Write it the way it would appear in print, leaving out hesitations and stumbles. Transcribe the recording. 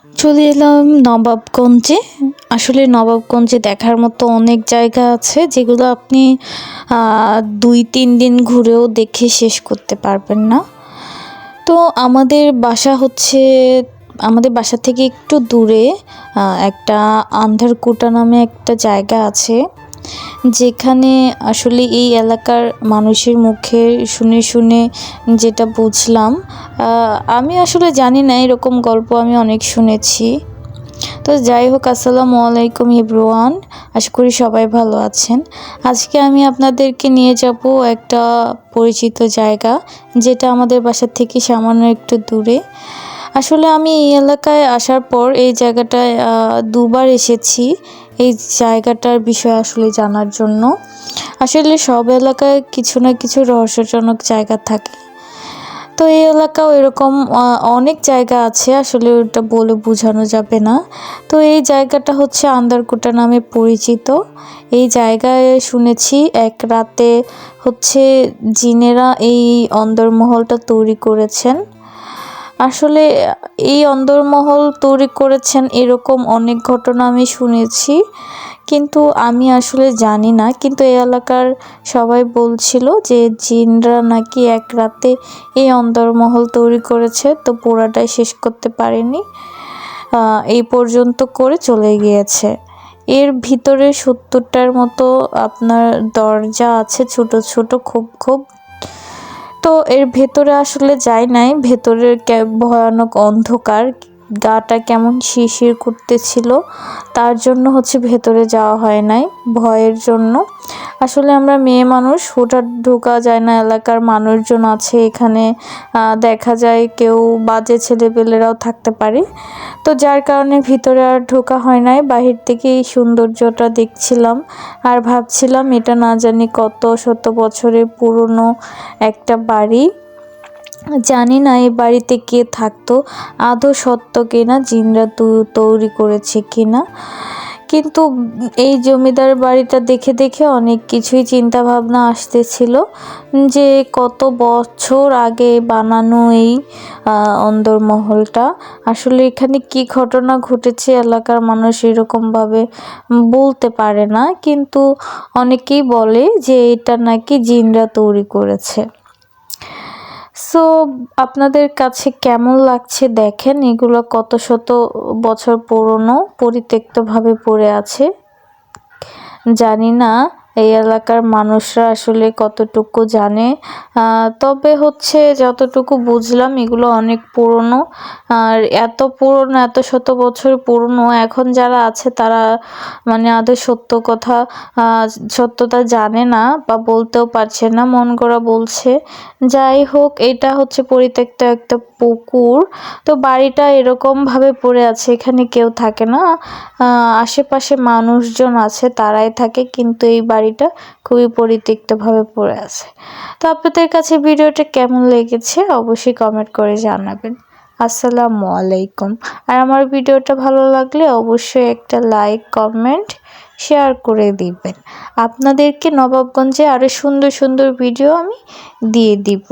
চলে এলাম নবাবগঞ্জে। আসলে নবাবগঞ্জে দেখার মতো অনেক জায়গা আছে যেগুলো আপনি 2-3 দিন ঘুরেও দেখে শেষ করতে পারবেন না। তো আমাদের বাসা থেকে একটু দূরে একটা আন্ধারকুটা নামে একটা জায়গা আছে, যেখানে আসলে এই এলাকার মানুষের মুখে শুনে শুনে যেটা বুঝলাম, আমি আসলে জানি না, এরকম গল্প আমি অনেক শুনেছি। তো যাই হোক, আসসালামু আলাইকুম এভরিওয়ান, আশা করি সবাই ভালো আছেন। আজকে আমি আপনাদেরকে নিয়ে যাব একটা পরিচিত জায়গা, যেটা আমাদের বাসা থেকে সামান্য একটু দূরে। আসলে আমি এই এলাকায় আসার পর এই জায়গাটায় দুবার এসেছি এই জায়গাটার বিষয়ে আসলে জানার জন্য। আসলে সব এলাকায় কিছু না কিছু রহস্যজনক জায়গা থাকে। তো এই এলাকাও এরকম অনেক জায়গা আছে, আসলে ওটা বলে বোঝানো যাবে না। তো এই জায়গাটা হচ্ছে আন্দারকুটা নামে পরিচিত। এই জায়গায় শুনেছি এক রাতে হচ্ছে জিনেরা এই অন্দরমহলটা তৈরি করেছেন। আসলে এই অন্দরমহল তৈরি করেছেন এরকম অনেক ঘটনা আমি শুনেছি, কিন্তু আমি আসলে জানি না। কিন্তু এই এলাকার সবাই বলছিল যে জিনরা নাকি এক রাতে এই অন্দরমহল তৈরি করেছে, তো পুরাটাই শেষ করতে পারেনি, এই পর্যন্ত করে চলে গিয়েছে। এর ভিতরে 70টার মতো আপনার দরজা আছে, ছোট ছোট, খুব খুব। তো এর ভেতরে আসলে যাই নাই, ভেতরে ভয়ানক অন্ধকার, গাটা কেমন শিরশির করতেছিল, তার জন্য হচ্ছে ভেতরে যাওয়া হয় নাই, ভয়ের জন্য। আসলে আমরা মেয়ে মানুষ, হুটহাট ঢোকা যায় না। এলাকার মানুষজন আছে এখানে, দেখা যায় কেউ বাজে ছেলেপেলেরাও থাকতে পারে, তো যার কারণে ভিতরে আর ঢোকা হয় নাই। বাহির থেকে এই সৌন্দর্যটা দেখছিলাম আর ভাবছিলাম এটা না জানি কত শত বছরের পুরনো একটা বাড়ি। জানি না এই বাড়িতে কে থাকতো, আদৌ সত্য কিনা, জিনরা তৈরি করেছে কিনা। কিন্তু এই জমিদার বাড়িটা দেখে দেখে অনেক কিছুই চিন্তা ভাবনা আসতেছিল, যে কত বছর আগে বানানো এই অন্দরমহলটা। আসলে এখানে কি ঘটনা ঘটেছে এলাকার মানুষ এরকমভাবে বলতে পারে না, কিন্তু অনেকেই বলে যে এটা নাকি জিনরা তৈরি করেছে। সো আপনাদের কাছে কেমন লাগছে দেখেন, এগুলো কত শত বছর পুরনো, পরিত্যক্তভাবে পড়ে আছে। জানি না এই এলাকার মানুষরা আসলে কতটুকু জানে, তবে হচ্ছে যতটুকু বুঝলাম এগুলো অনেক পুরনো। আর এত পুরনো, এত শত বছর পুরনো, এখন যারা আছে তারা মানে আদৌ সত্যতা জানে না বা বলতেও পারছে না, মন করা বলছে। যাই হোক, এটা হচ্ছে পরিত্যক্ত একটা পুকুর। তো বাড়িটা এরকম ভাবে পড়ে আছে, এখানে কেউ থাকে না, আশেপাশে মানুষজন আছে, তারাই থাকে, কিন্তু এই বাড়িটা খুবই পরিত্যক্তভাবে পড়ে আছে। তো আপনাদের কাছে ভিডিওটা কেমন লেগেছে অবশ্যই কমেন্ট করে জানাবেন। আসসালামু আলাইকুম। আর আমার ভিডিওটা ভালো লাগলে অবশ্যই একটা লাইক, কমেন্ট, শেয়ার করে দিবেন। আপনাদেরকে নবাবগঞ্জে আরও সুন্দর সুন্দর ভিডিও আমি দিয়ে দিব।